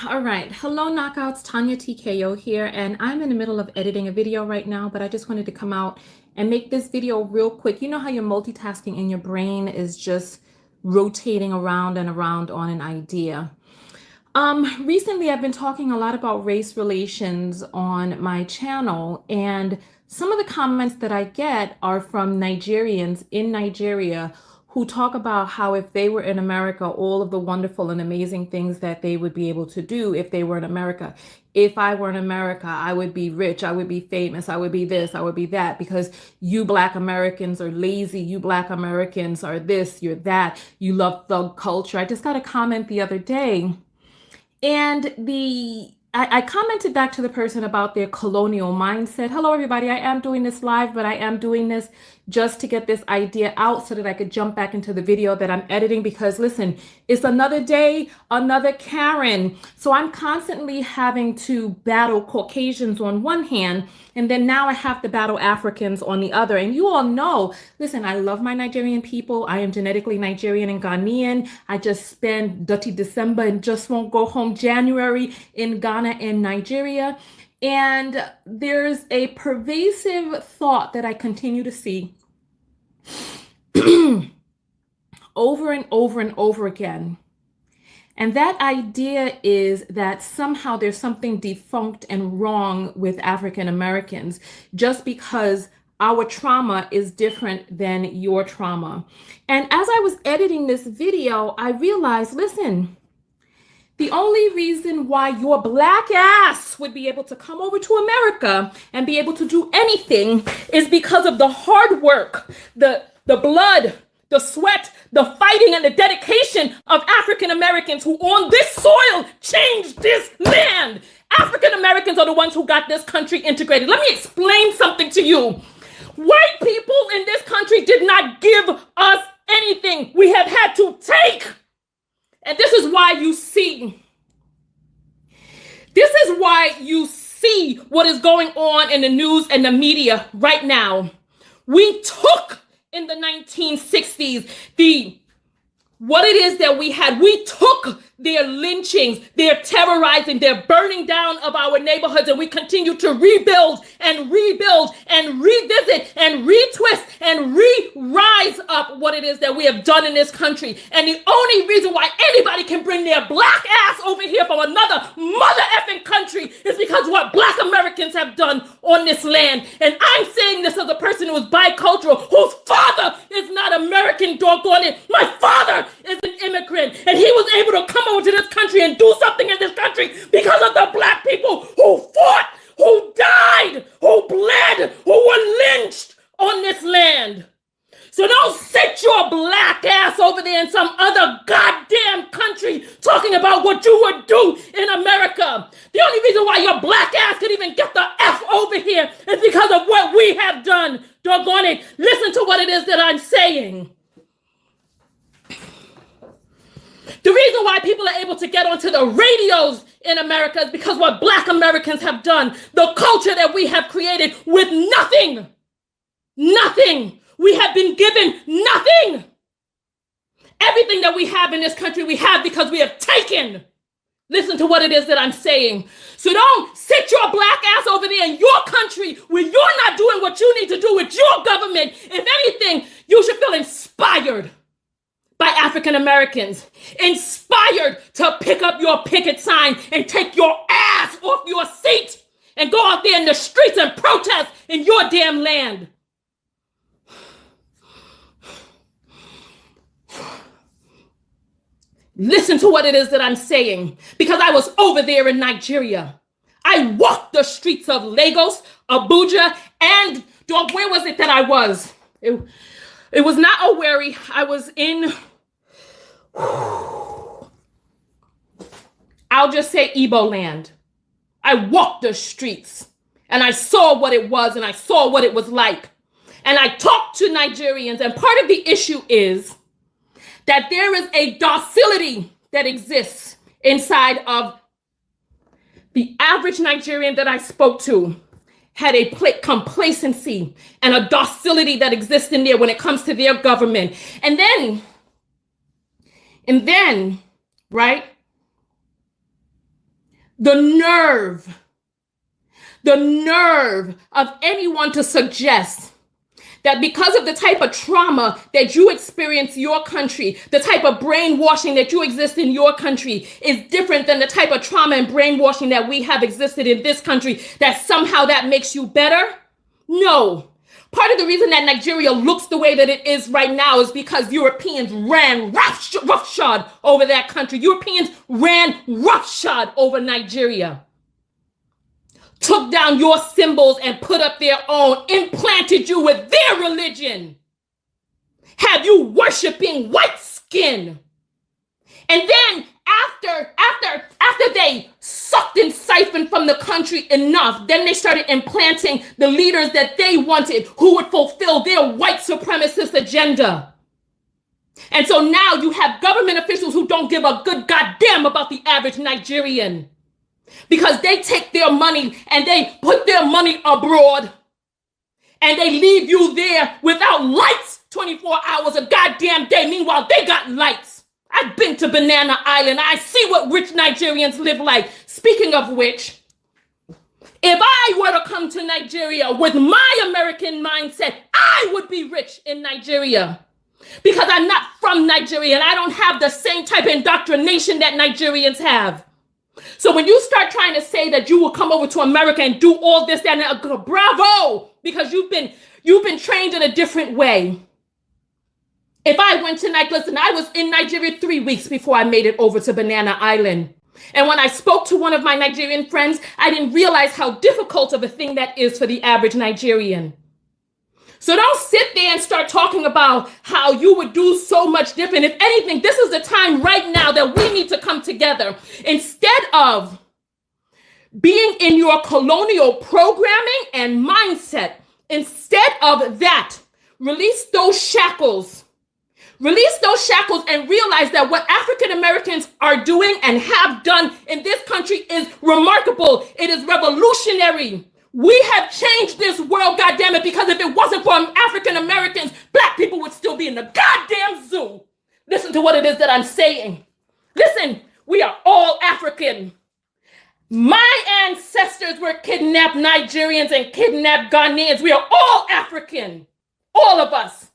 All right. Hello, Knockouts. Tonya TKO here, and I'm in the middle of editing a video right now, but I just wanted to come out and make this video real quick. You know how you're multitasking and your brain is just rotating around and around on an idea. Recently I've been talking a lot about race relations on my channel, and some of the comments that I get are from Nigerians in Nigeria who talk about how if they were in America, all of the wonderful and amazing things that they would be able to do if they were in America. If I were in America, I would be rich, I would be famous, I would be this, I would be that, because you Black Americans are lazy, you Black Americans are this, you're that, you love thug culture. I just got a comment the other day, and I commented back to the person about their colonial mindset. Hello, everybody. I am doing this live, but I am doing this just to get this idea out so that I could jump back into the video that I'm editing, because listen, it's another day, another Karen. So I'm constantly having to battle Caucasians on one hand, and then now I have to battle Africans on the other. And you all know, listen, I love my Nigerian people. I am genetically Nigerian and Ghanaian. I just spend dirty December and just won't go home January in Ghana and Nigeria. And there's a pervasive thought that I continue to see over and over and over again. And that idea is that somehow there's something defunct and wrong with African Americans just because our trauma is different than your trauma. And as I was editing this video, I realized, listen, the only reason why your Black ass would be able to come over to America and be able to do anything is because of the hard work, the blood, the sweat, the fighting, and the dedication of African Americans who on this soil changed this land. African Americans are the ones who got this country integrated. Let me explain something to you. White people in this country did not give us anything. We have had to take. And this is why you see what is going on in the news and the media right now. We took in the 1960s what it is that we had. We took their lynchings, their terrorizing, their burning down of our neighborhoods, and we continue to rebuild and revisit and retwist and re-rise up what it is that we have done in this country. And the only reason why anybody can bring their Black ass over here from another mother effing country is because what Black Americans have done on this land. And I'm saying this as a person who is bicultural, whose father is not American, doggone it. My father is an immigrant, and he was able to come over to this country and do something in this country because of the Black people who fought, who died, who bled, who were lynched on this land. So don't sit your Black ass over there in some other goddamn country talking about what you would do in America. The only reason why your Black ass could even get the F over here is because of what we have done. Doggone it. Listen to what it is that I'm saying. The reason why people are able to get onto the radios in America is because what Black Americans have done, the culture that we have created with nothing. Nothing. We have been given nothing. Everything that we have in this country, we have because we have taken. Listen to what it is that I'm saying. So don't sit your Black ass over there in your country where you're not doing what you need to do with your government. If anything, you should feel inspired by African Americans, inspired to pick up your picket sign and take your ass off your seat and go out there in the streets and protest in your damn land. Listen to what it is that I'm saying, because I was over there in Nigeria. I walked the streets of Lagos, Abuja, and dog, where was it that I was? It was not Owerri. I was in, I'll just say Igbo land. I walked the streets and I saw what it was and I saw what it was like. And I talked to Nigerians, and part of the issue is that there is a docility that exists inside of the average Nigerian that I spoke to. Had a complacency and a docility that exists in there when it comes to their government. And then, right? The nerve of anyone to suggest that because of the type of trauma that you experience in your country, the type of brainwashing that you exist in your country is different than the type of trauma and brainwashing that we have existed in this country, that somehow that makes you better? No. Part of the reason that Nigeria looks the way that it is right now is because Europeans ran roughshod over that country. Europeans ran roughshod over Nigeria. Took down your symbols and put up their own, implanted you with their religion, have you worshiping white skin. And then after they sucked and siphoned from the country enough, then they started implanting the leaders that they wanted, who would fulfill their white supremacist agenda. And so now you have government officials who don't give a good goddamn about the average Nigerian, because they take their money and they put their money abroad and they leave you there without lights 24 hours a goddamn day. Meanwhile, they got lights. I've been to Banana Island. I see what rich Nigerians live like. Speaking of which, if I were to come to Nigeria with my American mindset, I would be rich in Nigeria, because I'm not from Nigeria and I don't have the same type of indoctrination that Nigerians have. So when you start trying to say that you will come over to America and do all this, that, and bravo, because you've been trained in a different way. If I went to listen, I was in Nigeria 3 weeks before I made it over to Banana Island. And when I spoke to one of my Nigerian friends, I didn't realize how difficult of a thing that is for the average Nigerian. So don't sit there and start talking about how you would do so much different. If anything, this is the time right now that we need to come together. Instead of being in your colonial programming and mindset, instead of that, release those shackles. Release those shackles and realize that what African Americans are doing and have done in this country is remarkable. It is revolutionary. We have changed this world, goddammit, because if it wasn't for African Americans, black people would still be in the goddamn zoo. Listen to what it is that I'm saying. Listen, we are all African. My ancestors were kidnapped Nigerians and kidnapped Ghanaians. We are all African, all of us.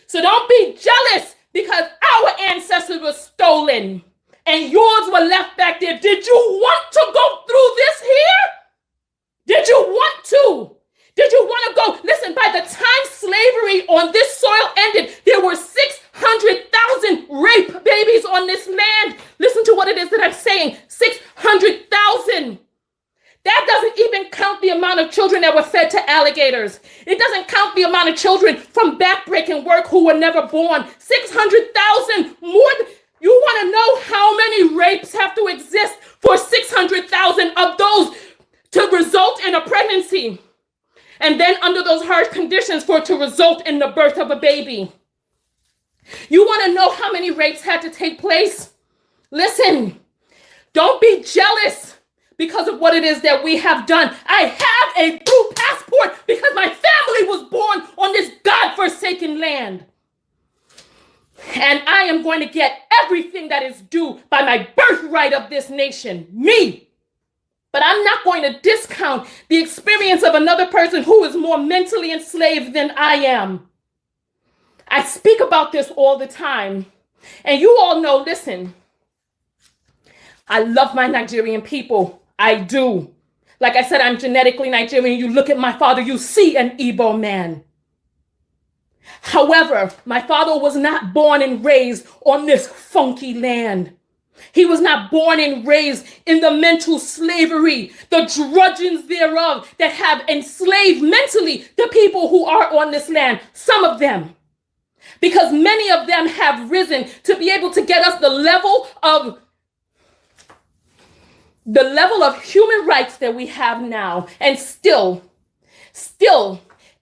So don't be jealous because our ancestors were stolen and yours were left back there. Did you want to go through this here? Did you want to? Did you want to go? Listen, by the time slavery on this soil ended, there were 600,000 rape babies on this land. Listen to what it is that I'm saying. 600,000. That doesn't even count the amount of children that were fed to alligators. It doesn't count the amount of children from backbreaking work who were never born. 600,000 more. You want to know how many rapes have to exist for 600,000 of those to result in a pregnancy? And then under those harsh conditions for it to result in the birth of a baby. You want to know how many rapes had to take place? Listen, don't be jealous because of what it is that we have done. I have a blue passport because my family was born on this God-forsaken land. And I am going to get everything that is due by my birthright of this nation, me. But I'm not going to discount the experience of another person who is more mentally enslaved than I am. I speak about this all the time. And you all know, listen, I love my Nigerian people. I do. Like I said, I'm genetically Nigerian. You look at my father, you see an Igbo man. However, my father was not born and raised on this funky land. He was not born and raised in the mental slavery, the drudgeons thereof that have enslaved mentally the people who are on this land. Some of them. Because many of them have risen to be able to get us the level of human rights that we have now. And still,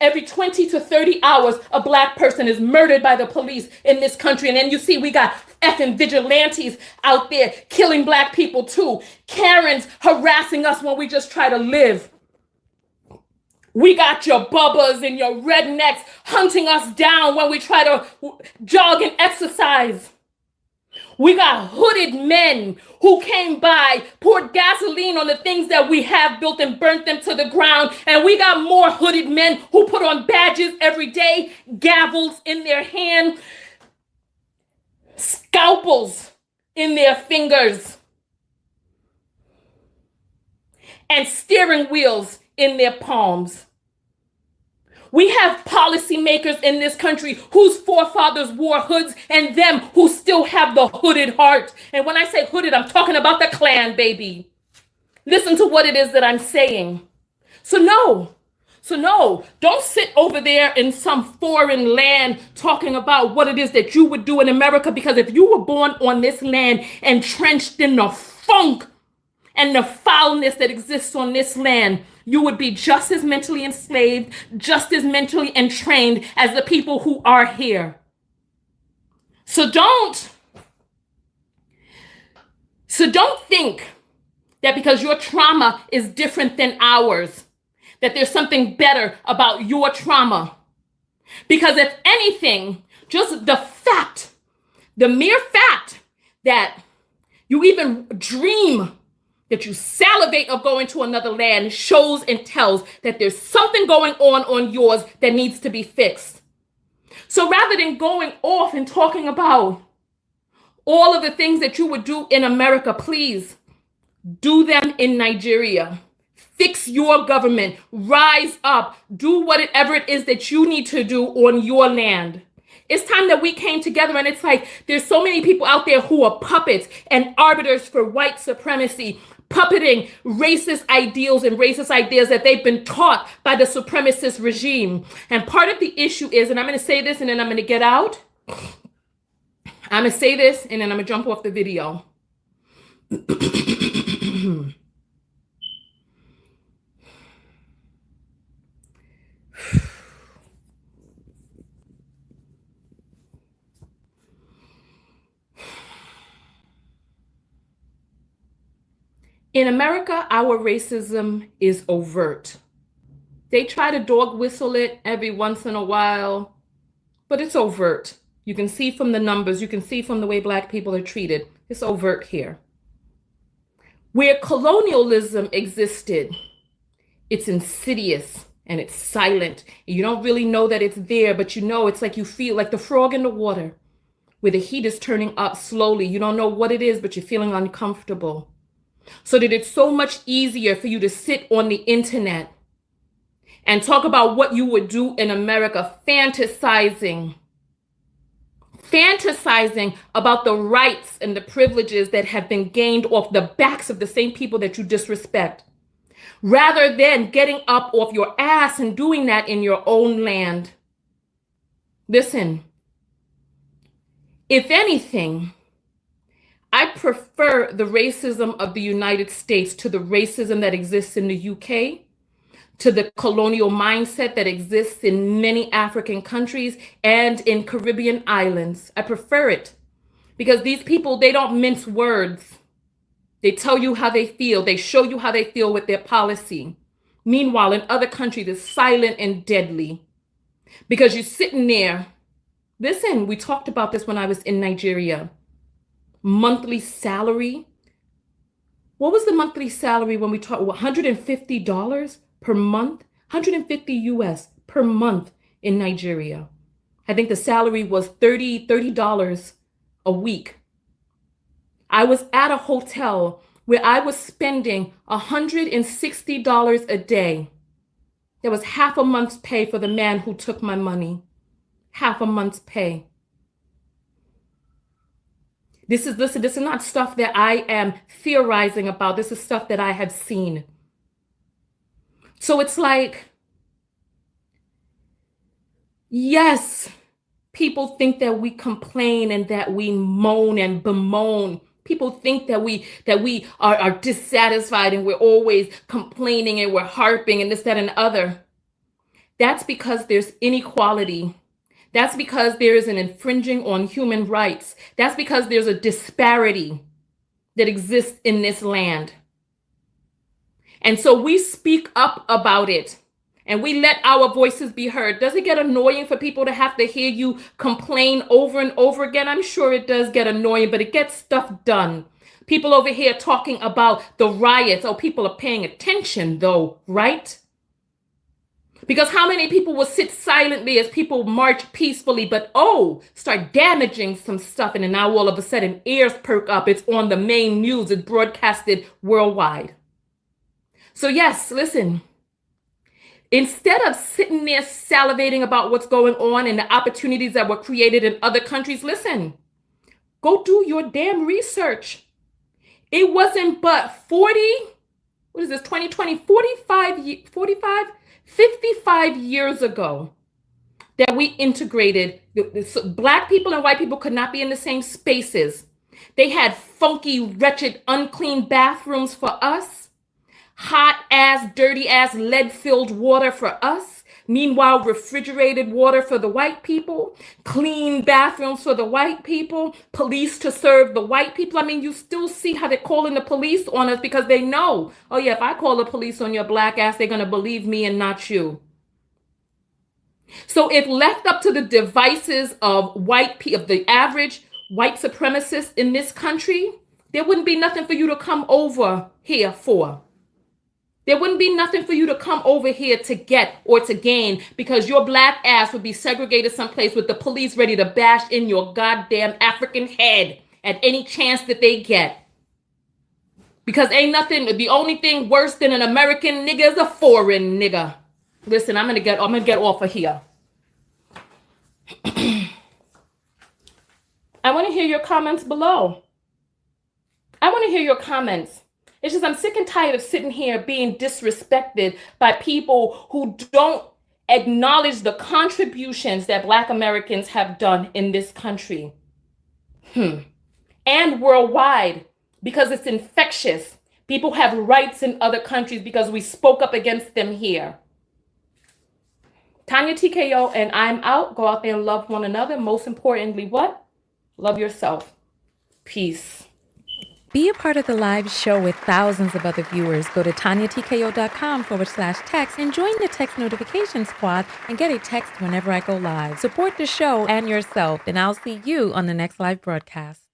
every 20 to 30 hours, a black person is murdered by the police in this country. And then you see we got effing vigilantes out there killing black people too. Karens harassing us when we just try to live. We got your bubbas and your rednecks hunting us down when we try to jog and exercise. We got hooded men who came by, poured gasoline on the things that we have built and burnt them to the ground. And we got more hooded men who put on badges every day, gavels in their hand, scalpels in their fingers, and steering wheels in their palms. We have policymakers in this country whose forefathers wore hoods and them who still have the hooded heart. And when I say hooded, I'm talking about the Klan, baby. Listen to what it is that I'm saying. So no, don't sit over there in some foreign land talking about what it is that you would do in America, because if you were born on this land entrenched in the funk and the foulness that exists on this land, you would be just as mentally enslaved, just as mentally entrained as the people who are here. So don't think that because your trauma is different than ours, that there's something better about your trauma. Because if anything, just the mere fact that you even dream, that you salivate of going to another land, shows and tells that there's something going on yours that needs to be fixed. So rather than going off and talking about all of the things that you would do in America, please do them in Nigeria. Fix your government, rise up, do whatever it is that you need to do on your land. It's time that we came together, and it's like there's so many people out there who are puppets and arbiters for white supremacy, puppeting racist ideals and racist ideas that they've been taught by the supremacist regime. And part of the issue is, and I'm going to say this and then I'm going to get out. I'm going to say this and then I'm going to jump off the video. In America, our racism is overt. They try to dog whistle it every once in a while, but it's overt. You can see from the numbers, you can see from the way Black people are treated. It's overt here. Where colonialism existed, it's insidious and it's silent. You don't really know that it's there, but you know, it's like you feel like the frog in the water, where the heat is turning up slowly. You don't know what it is, but you're feeling uncomfortable. So that it's so much easier for you to sit on the internet and talk about what you would do in America, fantasizing about the rights and the privileges that have been gained off the backs of the same people that you disrespect, rather than getting up off your ass and doing that in your own land. Listen, if anything, I prefer the racism of the United States to the racism that exists in the UK, to the colonial mindset that exists in many African countries and in Caribbean islands. I prefer it because these people, they don't mince words. They tell you how they feel. They show you how they feel with their policy. Meanwhile, in other countries, it's silent and deadly because you're sitting there. Listen, we talked about this when I was in Nigeria. Monthly salary. What was the monthly salary when we talked? $150 per month? 150 US per month in Nigeria. I think the salary was $30 a week. I was at a hotel where I was spending $160 a day. That was half a month's pay for the man who took my money. Half a month's pay. This is not stuff that I am theorizing about. This is stuff that I have seen. So it's like, yes, people think that we complain and that we moan and bemoan. People think that we are dissatisfied and we're always complaining and we're harping and this, that, and other. That's because there's inequality. That's because there is an infringing on human rights. That's because there's a disparity that exists in this land. And so we speak up about it. and we let our voices be heard, does it get annoying for people to have to hear you complain over and over again? I'm sure it does get annoying, but it gets stuff done. People over here talking about the riots. Oh, people are paying attention though, right? Because how many people will sit silently as people march peacefully, but start damaging some stuff, and then now all of a sudden ears perk up. It's on the main news. It's broadcasted worldwide. So yes, listen. Instead of sitting there salivating about what's going on and the opportunities that were created in other countries, listen, go do your damn research. It wasn't but 55 years ago that we integrated. Black people and white people could not be in the same spaces. They had funky, wretched, unclean bathrooms for us. Hot ass, dirty ass, lead-filled water for us. Meanwhile, refrigerated water for the white people, clean bathrooms for the white people, police to serve the white people. I mean, you still see how they're calling the police on us because they know, oh yeah, if I call the police on your black ass, they're going to believe me and not you. So if left up to the devices of the average white supremacists in this country, there wouldn't be nothing for you to come over here for. There wouldn't be nothing for you to come over here to get or to gain, because your black ass would be segregated someplace with the police ready to bash in your goddamn African head at any chance that they get. Because ain't nothing, the only thing worse than an American nigga is a foreign nigga. Listen, I'm gonna get off of here. I want to hear your comments below. I want to hear your comments. It's just I'm sick and tired of sitting here being disrespected by people who don't acknowledge the contributions that Black Americans have done in this country. And worldwide, because it's infectious. People have rights in other countries because we spoke up against them here. Tonya TKO, and I'm out. Go out there and love one another. Most importantly, what? Love yourself. Peace. Be a part of the live show with thousands of other viewers. Go to TonyaTKO.com/text and join the text notification squad and get a text whenever I go live. Support the show and yourself, and I'll see you on the next live broadcast.